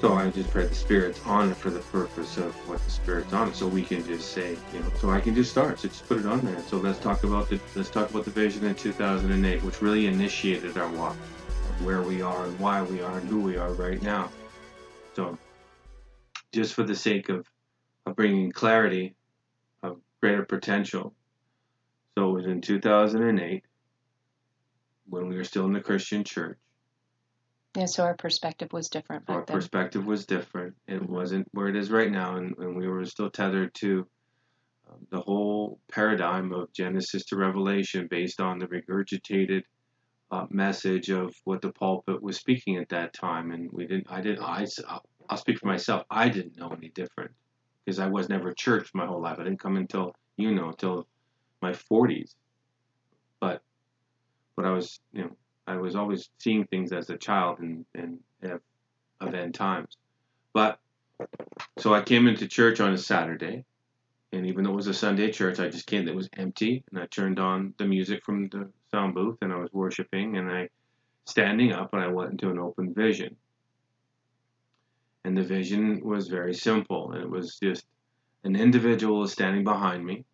So I just pray the Spirit's on it for the purpose of what the Spirit's on it, so we can just say, so I can just start. So just put it on there. So let's talk about the vision in 2008, which really initiated our walk, of where we are and why we are and who we are right now. So just for the sake of bringing clarity, of greater potential. So it was in 2008 when we were still in the Christian church. Yeah, so our perspective was different Our back then. perspective was different. It wasn't where it is right now, and we were still tethered to the whole paradigm of Genesis to Revelation based on the regurgitated message of what the pulpit was speaking at that time. And I'll speak for myself. I didn't know any different because I was never church my whole life. I didn't come until my 40s. But I was always seeing things as a child and of end times. But so I came into church on a Saturday. And even though it was a Sunday church, I just came. It was empty, and I turned on the music from the sound booth, and I was worshiping, and I standing up, and I went into an open vision. And the vision was very simple, and it was just an individual was standing behind me,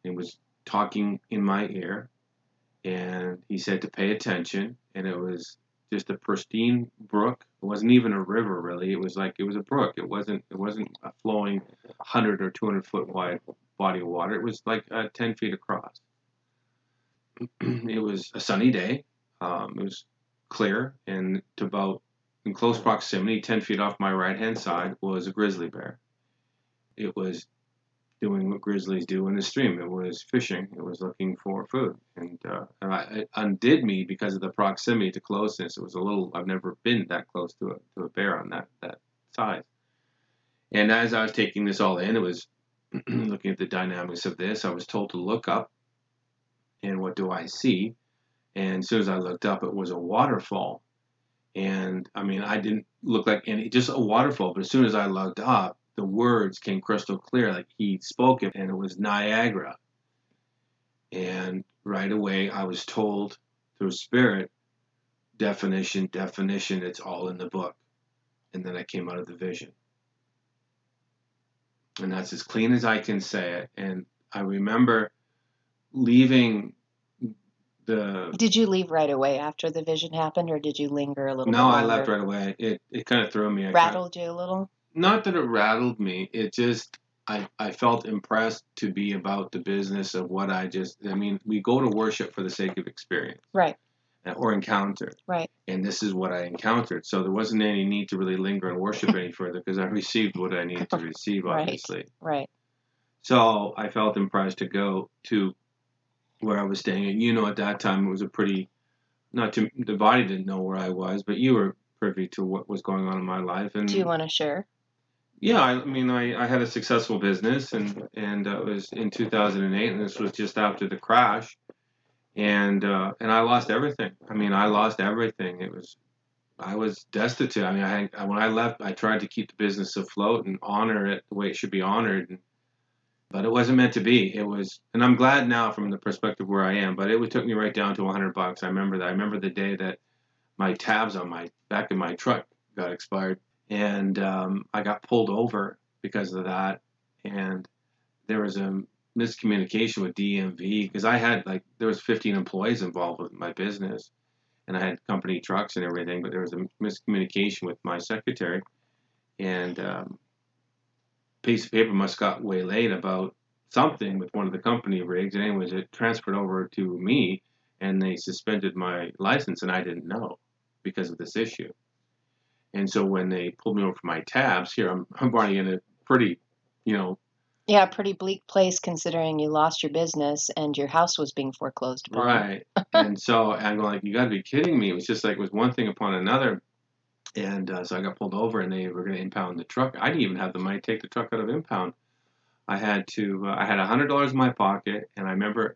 and was talking in my ear, and he said to pay attention, and it was just a pristine brook. It wasn't even a river, really. It was a brook. It wasn't a flowing 100 or 200 foot wide body of water. It was like 10 feet across. It was a sunny day. It was clear, and to about in close proximity, 10 feet off my right hand side, was a grizzly bear. It was doing what grizzlies do in the stream. It was fishing. It was looking for food, it undid me because of the proximity to closeness. It was a little. I've never been that close to a bear on that size. And as I was taking this all in, it was looking at the dynamics of this. I was told to look up, and what do I see? And as soon as I looked up, it was a waterfall. And I mean, I didn't look like any, just a waterfall. But as soon as I looked up, the words came crystal clear, like he spoke it, and it was Niagara. And right away, I was told through spirit, definition, definition, it's all in the book. And then I came out of the vision. And that's as clean as I can say it. And I remember leaving the. Did you leave right away after the vision happened, or did you linger a little No, bit I left longer? right away. It kind of threw me. Rattled you a little? Not that it rattled me. It just, I felt impressed to be about the business of what I mean, we go to worship for the sake of experience Right, or encounter. right, And this is what I encountered. So there wasn't any need to really linger and worship any further because I received what I needed to receive, right, obviously. right. So I felt impressed to go to where I was staying. And at that time, it was a pretty, not to, the body didn't know where I was, but you were privy to what was going on in my life. Do you And want to share? yeah, I mean, I had a successful business, and it was in 2008, and this was just after the crash, and I lost everything. I mean, I lost everything. I was destitute. I mean, when I left, I tried to keep the business afloat and honor it the way it should be honored, but it wasn't meant to be. It was, and I'm glad now from the perspective where I am. But took me right down to $100. I remember that. I remember the day that my tabs on my back of my truck got expired, and I got pulled over because of that. And there was a miscommunication with DMV because there was 15 employees involved with my business, and I had company trucks and everything. But there was a miscommunication with my secretary, and piece of paper must got waylaid about something with one of the company rigs. And anyways, it transferred over to me, and they suspended my license, and I didn't know because of this issue. And so when they pulled me over for my tabs, here I'm already in a pretty, you know, Yeah, pretty bleak place considering you lost your business and your house was being foreclosed upon. right. And so I'm going like, you got to be kidding me. It was just like it was one thing upon another. And so I got pulled over, and they were going to impound the truck. I didn't even have the money to take the truck out of impound. I had $100 in my pocket, and I remember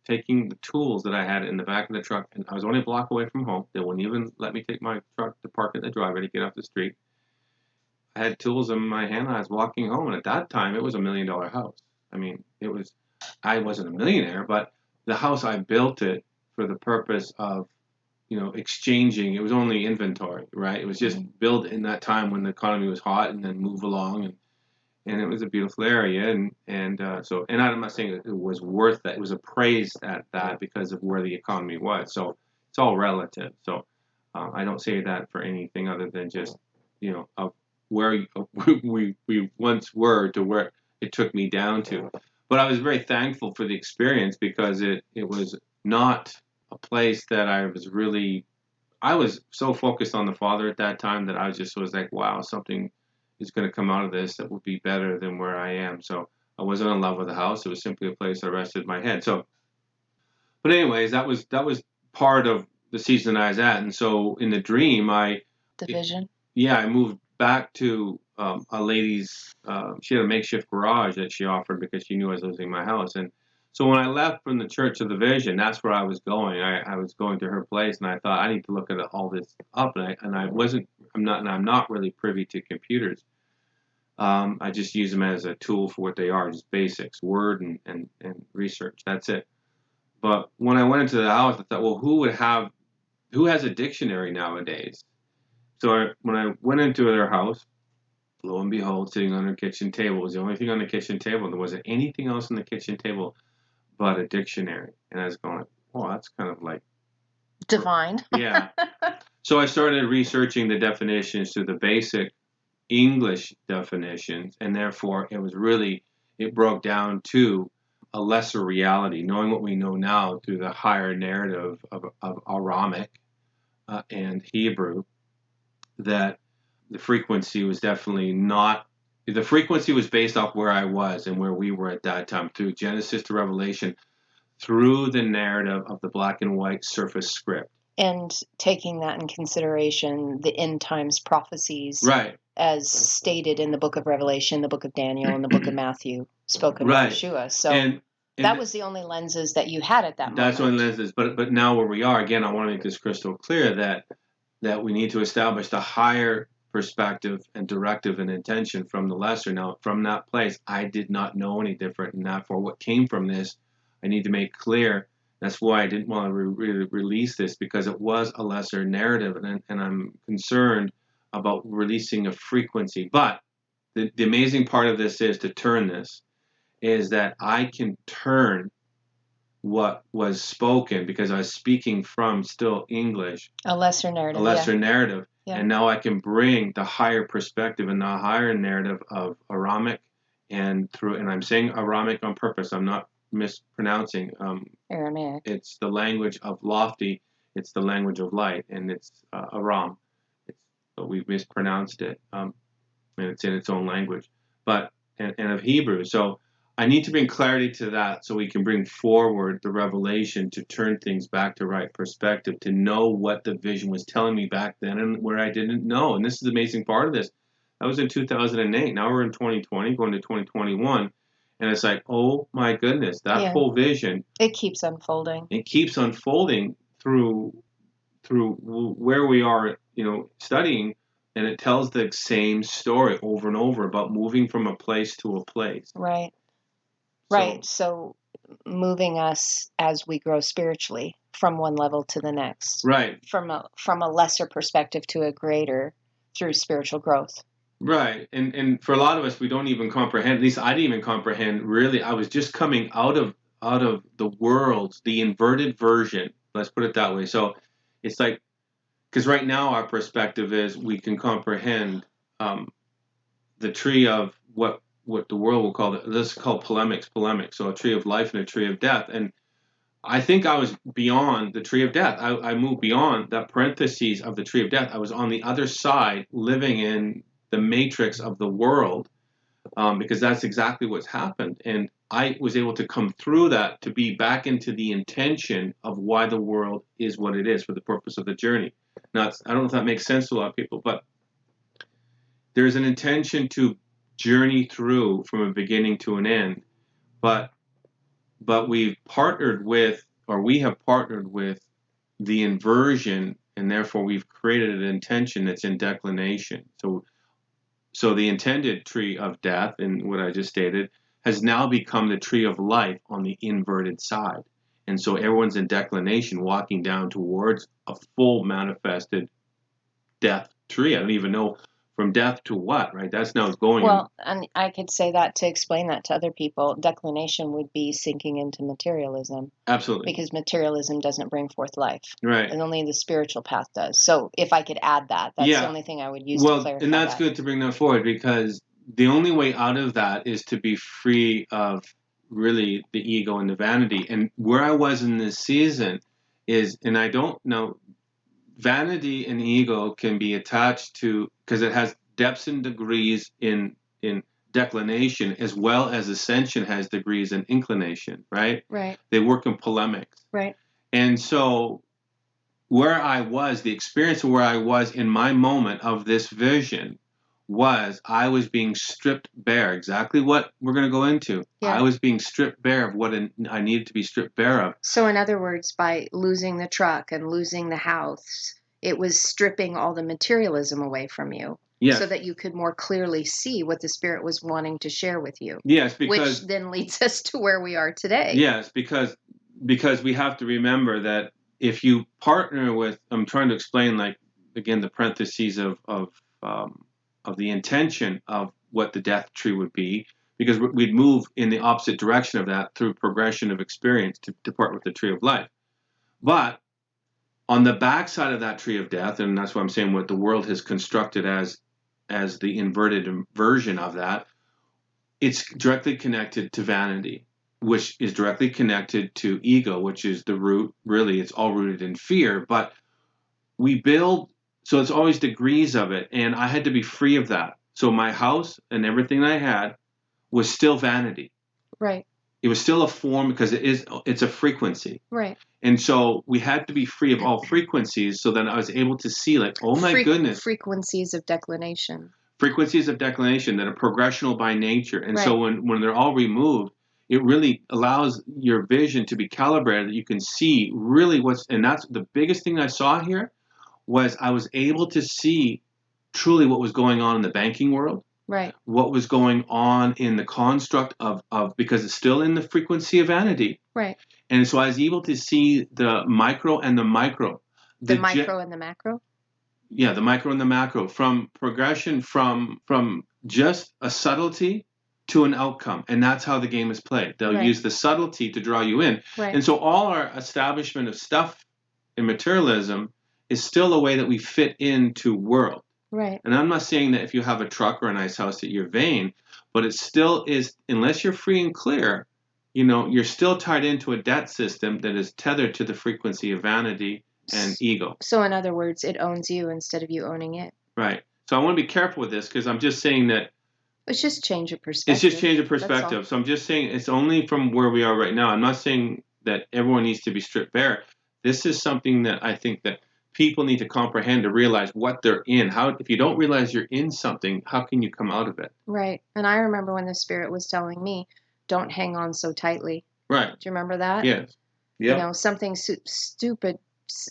taking the tools that I had in the back of the truck, and I was only a block away from home. They wouldn't even let me take my truck to park in the driveway to get off the street. I had tools in my hand. I was walking home, and at that time, it was $1 million house. I mean, I wasn't a millionaire, but the house I built it for the purpose of, exchanging. It was only inventory, right? It was just built in that time when the economy was hot, and then move along, and it was a beautiful area, and I'm not saying it was worth that. It was appraised at that because of where the economy was. So it's all relative. So I don't say that for anything other than just of where we once were to where it took me down to. But I was very thankful for the experience because it was not a place that I was so focused on the Father at that time that I just was like, wow, something is going to come out of this that would be better than where I am. So I wasn't in love with the house. It was simply a place that rested my head. So, but anyways, that was part of the season I was at. And so in the dream, Division. yeah, I moved back to a lady's. She had a makeshift garage that she offered because she knew I was losing my house. And so when I left from the Church of the Vision, that's where I was going. I was going to her place, and I thought I need to look at all this up. And I wasn't. I'm not really privy to computers. I just use them as a tool for what they are, just basics, word and research. That's it. But when I went into the house, I thought, well, who has a dictionary nowadays? So when I went into their house, lo and behold, sitting on her kitchen table was the only thing on the kitchen table. There wasn't anything else on the kitchen table but a dictionary. And I was going, well, that's kind of like Divine. yeah. So I started researching the definitions to the basic English definitions, and therefore it broke down to a lesser reality, knowing what we know now through the higher narrative of Aramic and Hebrew, that the frequency was definitely not. The frequency was based off where I was and where we were at that time, through Genesis to Revelation, through the narrative of the black and white surface script. And taking that in consideration, the end times prophecies, Right, as stated in the book of Revelation, the book of Daniel, and the book of Matthew, spoken by right, Yeshua. So and that was the only lenses that you had at that that's moment. one lenses. But now where we are again, I want to make this crystal clear that we need to establish the higher perspective and directive and intention from the lesser. Now, from that place, I did not know any different, and therefore, what came from this, I need to make clear. That's why I didn't want to release this, because it was a lesser narrative, and I'm concerned about releasing a frequency. But the amazing part of this is to turn this is that I can turn what was spoken, because I was speaking from still English, A lesser narrative. a lesser narrative, Yeah. and now I can bring the higher perspective and the higher narrative of Aramic, and I'm saying Aramic on purpose. I'm not mispronouncing. Aramaic. It's the language of lofty. It's the language of light, and it's Aram. But we've mispronounced it, and it's in its own language, but and of Hebrew. So I need to bring clarity to that so we can bring forward the revelation to turn things back to right perspective, to know what the vision was telling me back then and where I didn't know. And this is the amazing part of this. That was in 2008. Now we're in 2020, going to 2021. And it's like, oh my goodness, that whole vision. It keeps unfolding. It keeps unfolding through where we are, studying, and it tells the same story over and over about moving from a place to a place. Right. Right. So moving us as we grow spiritually from one level to the next. Right. From a lesser perspective to a greater through spiritual growth. Right. And for a lot of us, we don't even comprehend, at least I didn't even comprehend really. I was just coming out of the world, the inverted version. Let's put it that way. So it's like, because right now our perspective is we can comprehend the tree of what the world will call it. This is called polemics. So a tree of life and a tree of death. And I think I was beyond the tree of death. I moved beyond that parentheses of the tree of death. I was on the other side, living in the matrix of the world, because that's exactly what's happened. And I was able to come through that to be back into the intention of why the world is what it is for the purpose of the journey. Now, I don't know if that makes sense to a lot of people, but there's an intention to journey through from a beginning to an end, but we have partnered with the inversion, and therefore we've created an intention that's in declination. So the intended tree of death, in what I just stated, has now become the tree of life on the inverted side. And so everyone's in declination, walking down towards a full manifested death tree. I don't even know from death to what, right? That's now going. Well, and I could say that to explain that to other people. Declination would be sinking into materialism. Absolutely. Because materialism doesn't bring forth life. Right. And only the spiritual path does. So if I could add that, that's the only thing I would use to clarify that. And that's good to bring that forward, because the only way out of that is to be free of really the ego and the vanity. And where I was in this season is, and I don't know, vanity and ego can be attached to, because it has depths and degrees in declination, as well as ascension has degrees in inclination, right? Right. They work in polemics. Right. And so where I was, the experience of where I was in my moment of this vision was I was being stripped bare, exactly what we're going to go into. Yeah. I was being stripped bare of what I needed to be stripped bare of. So in other words, by losing the truck and losing the house, it was stripping all the materialism away from you. Yes. So that you could more clearly see what the Spirit was wanting to share with you. Yes, because which then leads us to where we are today. Yes, because we have to remember that if you partner with, I'm trying to explain, like, again, the parentheses of the intention of what the death tree would be, because we'd move in the opposite direction of that through progression of experience to part with the tree of life. But on the backside of that tree of death, and that's what I'm saying, what the world has constructed as the inverted version of that, it's directly connected to vanity, which is directly connected to ego, which is the root. Really, it's all rooted in fear. But we build, so it's always degrees of it. And I had to be free of that. So my house and everything I had was still vanity. Right. It was still a form, because it's a frequency. Right. And so we had to be free of all frequencies, so then I was able to see, like, oh my goodness. Frequencies of declination. Frequencies of declination that are progressional by nature. And Right. so when they're all removed, it really allows your vision to be calibrated, that you can see really and that's the biggest thing I saw here, was I was able to see truly what was going on in the banking world. Right. What was going on in the construct of because it's still in the frequency of vanity. Right. And so I was able to see the micro and the micro. The micro and the macro? Yeah, the micro and the macro, from progression, from just a subtlety to an outcome. And that's how the game is played. They'll use the subtlety to draw you in. Right. And so all our establishment of stuff in materialism is still a way that we fit into world. Right. And I'm not saying that if you have a truck or a nice house that you're vain, but it still is, unless you're free and clear, you're still tied into a debt system that is tethered to the frequency of vanity and ego. So in other words, it owns you instead of you owning it. Right. So I want to be careful with this, because I'm just saying that it's just change of perspective. It's just change of perspective. So I'm just saying it's only from where we are right now. I'm not saying that everyone needs to be stripped bare. This is something that I think that people need to comprehend, to realize what they're in. If you don't realize you're in something, how can you come out of it? Right. And I remember when the Spirit was telling me, don't hang on so tightly. Right. Do you remember that? Yes. Yep. Something stupid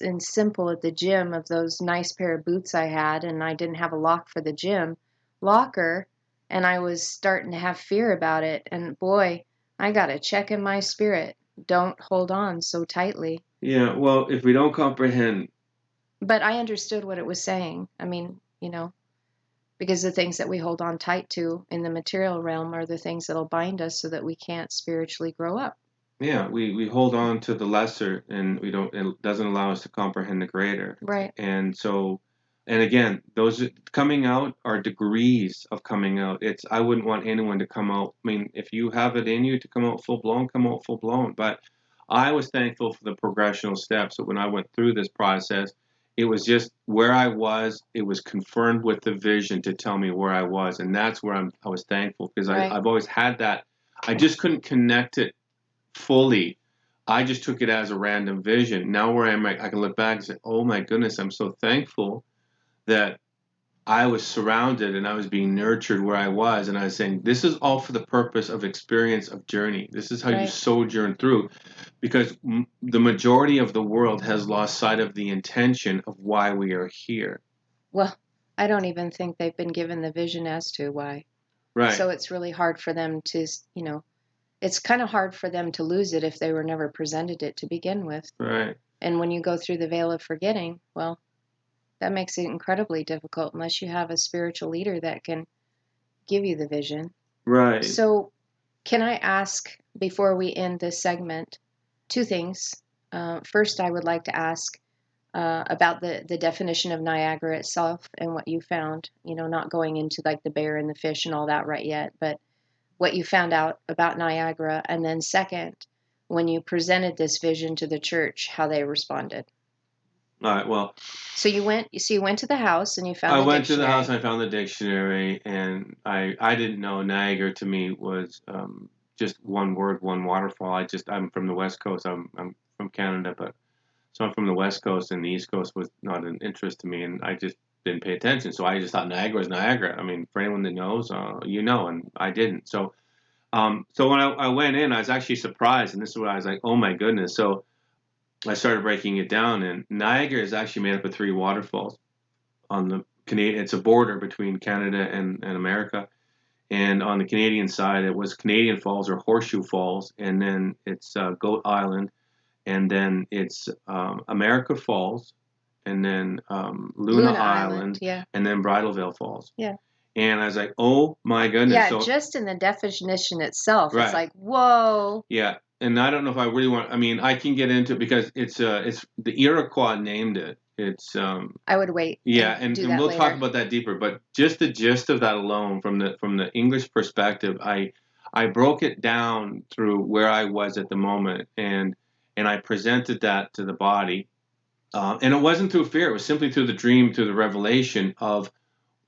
and simple at the gym, of those nice pair of boots I had, and I didn't have a lock for the gym locker, and I was starting to have fear about it. And boy, I got a check in my spirit. Don't hold on so tightly. Yeah, well, if we don't comprehend. But I understood what it was saying. I mean, because the things that we hold on tight to in the material realm are the things that'll bind us so that we can't spiritually grow up. Yeah, we hold on to the lesser, and it doesn't allow us to comprehend the greater. Right. And so, and again, those coming out are degrees of coming out. I wouldn't want anyone to come out. I mean, if you have it in you to come out full blown, come out full blown. But I was thankful for the progressional steps. So when I went through this process, it was just where I was. It was confirmed with the vision to tell me where I was, and that's where I was thankful, because I've always had that. I just couldn't connect it fully. I just took it as a random vision. Now where I'm, I can look back and say, oh my goodness, I'm so thankful that I was surrounded and I was being nurtured where I was. And I was saying, this is all for the purpose of experience of journey. This is how you sojourn through, because the majority of the world has lost sight of the intention of why we are here. Well, I don't even think they've been given the vision as to why. Right. So it's really hard for them to, it's kind of hard for them to lose it if they were never presented it to begin with. Right. And when you go through the veil of forgetting, well, that makes it incredibly difficult unless you have a spiritual leader that can give you the vision. Right. So, can I ask before we end this segment two things? First, I would like to ask about the definition of Niagara itself and what you found. You know, not going into like the bear and the fish and all that right yet, but what you found out about Niagara. And then, second, when you presented this vision to the church, how they responded. All right. Well, So you went to the house and you found I the went to the house dictionary. and I found the dictionary, and I didn't know Niagara to me was just one word, one waterfall. I'm from the West Coast. I'm from Canada, but so I'm from the West Coast, and the East Coast was not an interest to me, and I just didn't pay attention. So I just thought Niagara is Niagara. I mean, for anyone that knows, and I didn't. So when I went in, I was actually surprised, and this is what I was like, oh my goodness. So I started breaking it down, and Niagara is actually made up of three waterfalls on the Canadian. It's a border between Canada and America. And on the Canadian side, it was Canadian Falls or Horseshoe Falls, and then it's Goat Island, and then it's America Falls, and then Luna Luna Island, Island, yeah. and then Bridal Veil Falls. Yeah. And I was like, oh my goodness. Yeah, So, just in the definition itself, it's right. like, whoa. Yeah. And I don't know if I really want, I mean, I can get into it because it's the Iroquois named it. It's, I would wait yeah, and and, do and that we'll talk later. about that deeper, but just the gist of that alone from the English perspective, I broke it down through where I was at the moment, and I presented that to the body, and it wasn't through fear; it was simply through the dream, through the revelation of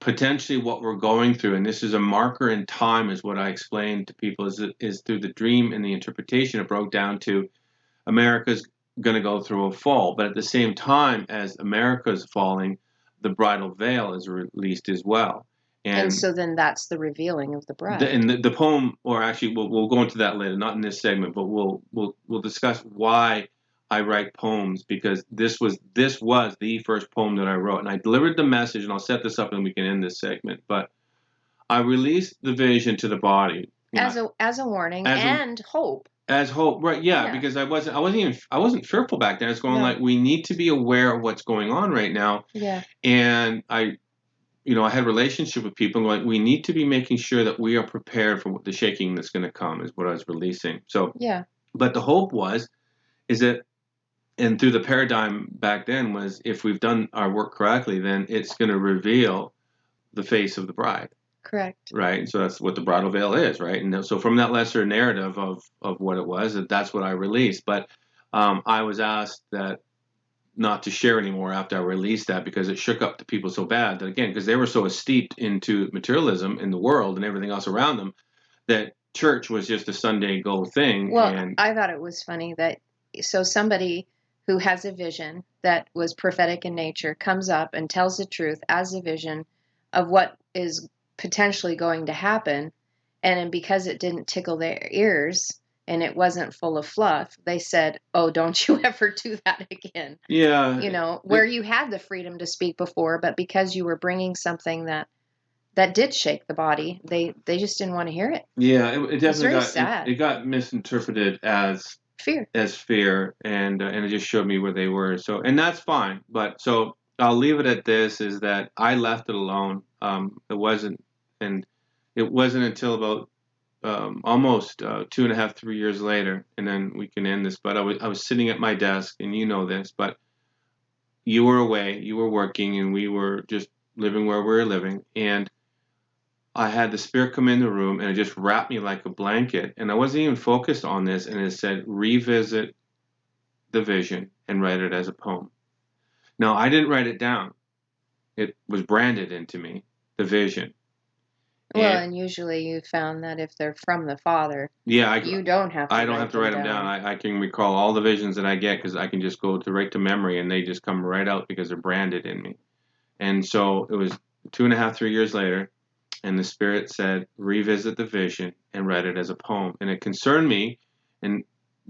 potentially what we're going through, and this is a marker in time, is what I explained to people, is through the dream and the interpretation. It broke down to America's going to go through a fall, but at the same time as America's falling, the bridal veil is released as well. And And so then that's the revealing of the the, bride. and the, the poem, or actually, we'll go into that later, not in this segment, but we'll discuss why I write poems, because this was the first poem that I wrote, and I delivered the message, and I'll set this up and we can end this segment. But I released the vision to the body, As a warning as a and hope. as hope, right? Yeah, Yeah. because I wasn't fearful back then. It's going No. like, we need to be aware of what's going on right now, Yeah. and I had relationship with people like, we need to be making sure that we are prepared for the shaking that's going to come, is what I was releasing. So, Yeah. but the hope is that, and through the paradigm back then was, if we've done our work correctly, then it's going to reveal the face of the bride. Correct. Right. And so that's what the bridal veil is, right? And so from that lesser narrative of what it was, that's what I released. But I was asked that not to share anymore after I released that, because it shook up the people so bad that, again, because they were so steeped into materialism in the world and everything else around them, that church was just a Sunday go thing. Well, And I thought it was funny that so somebody who has a vision that was prophetic in nature comes up and tells the truth as a vision of what is potentially going to happen. And then because it didn't tickle their ears and it wasn't full of fluff, they said, "Oh, don't you ever do that again." yeah, You know, where it, you had the freedom to speak before, but because you were bringing something that did shake the body, they just didn't want to hear it. it It's definitely very got sad. it got misinterpreted Fear. as fear, and it just showed me where they were. So, and that's fine. But so I'll leave it at this: is that I left it alone. And it wasn't until about almost 2.5, 3 years later, and then we can end this. But I was sitting at my desk, and you know this, but you were away, you were working, and we were just living where we were living, and I had the spirit come in the room, and it just wrapped me like a blanket, and I wasn't even focused on this, and it said, revisit the vision and write it as a poem. Now, I didn't write it down. It was branded into me, the vision. Well, And and usually you found that if they're from the Father, yeah, you don't have I to don't have write to them write them down. down. I can recall all the visions that I get, because I can just go right to memory, and they just come right out because they're branded in me. And so it was 2.5, 3 years later, and the Spirit said, revisit the vision and write it as a poem. And it concerned me, and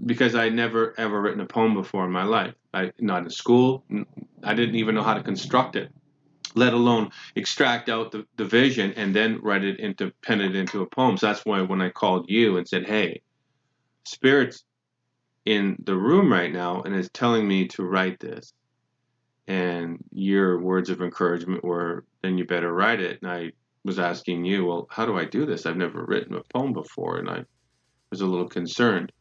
because I'd never ever written a poem before in my life. Not in school. I didn't even know how to construct it, let alone extract out the vision and then pen it into a poem. So that's why when I called you and said, hey, Spirit's in the room right now and is telling me to write this. And your words of encouragement were, then you better write it. And I was asking you, well, how do I do this? I've never written a poem before. And I was a little concerned.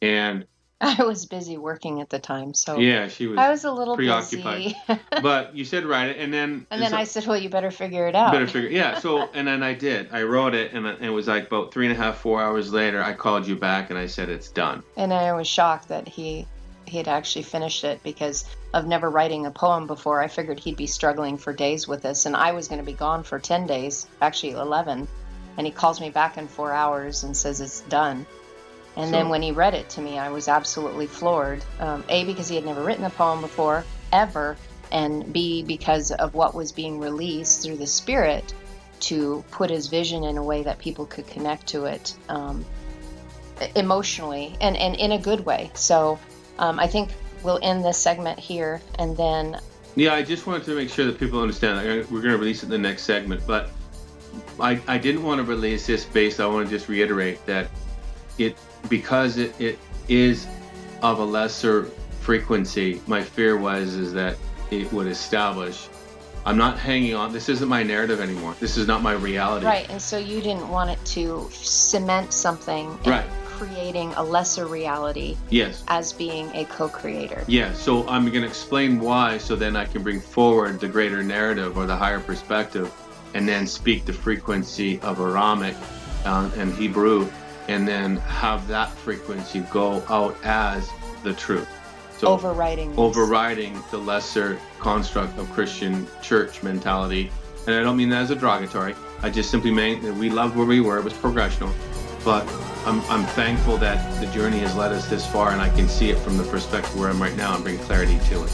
And I was busy working at the time, so yeah, she was I was a little preoccupied. busy. But you said write it, and then I said, well, you better figure it out. better figure. Yeah. So and then I did. I wrote it, and it was like about 3.5, 4 hours later. I called you back, and I said it's done. And I was shocked that he had actually finished it, because of never writing a poem before. I figured he'd be struggling for days with this, and I was going to be gone for 10 days, actually 11. And he calls me back in 4 hours and says it's done. And then when he read it to me, I was absolutely floored. A, because he had never written a poem before, ever, and B, because of what was being released through the Spirit to put his vision in a way that people could connect to it emotionally and in a good way. So I think we'll end this segment here, and then... Yeah, I just wanted to make sure that people understand that we're going to release it in the next segment, but I didn't want to release this I want to just reiterate that because it is of a lesser frequency, my fear is that it would establish, I'm not hanging on, this isn't my narrative anymore, this is not my reality. Right, and so you didn't want it to cement something, right, creating a lesser reality. Yes. As being a co-creator. Yeah, so I'm going to explain why, so then I can bring forward the greater narrative or the higher perspective, and then speak the frequency of Aramic and Hebrew, and then have that frequency go out as the truth. So overriding the lesser construct of Christian church mentality. And I don't mean that as a derogatory. I just simply mean that we loved where we were. It was progressional. But I'm thankful that the journey has led us this far, and I can see it from the perspective where I'm right now and bring clarity to it.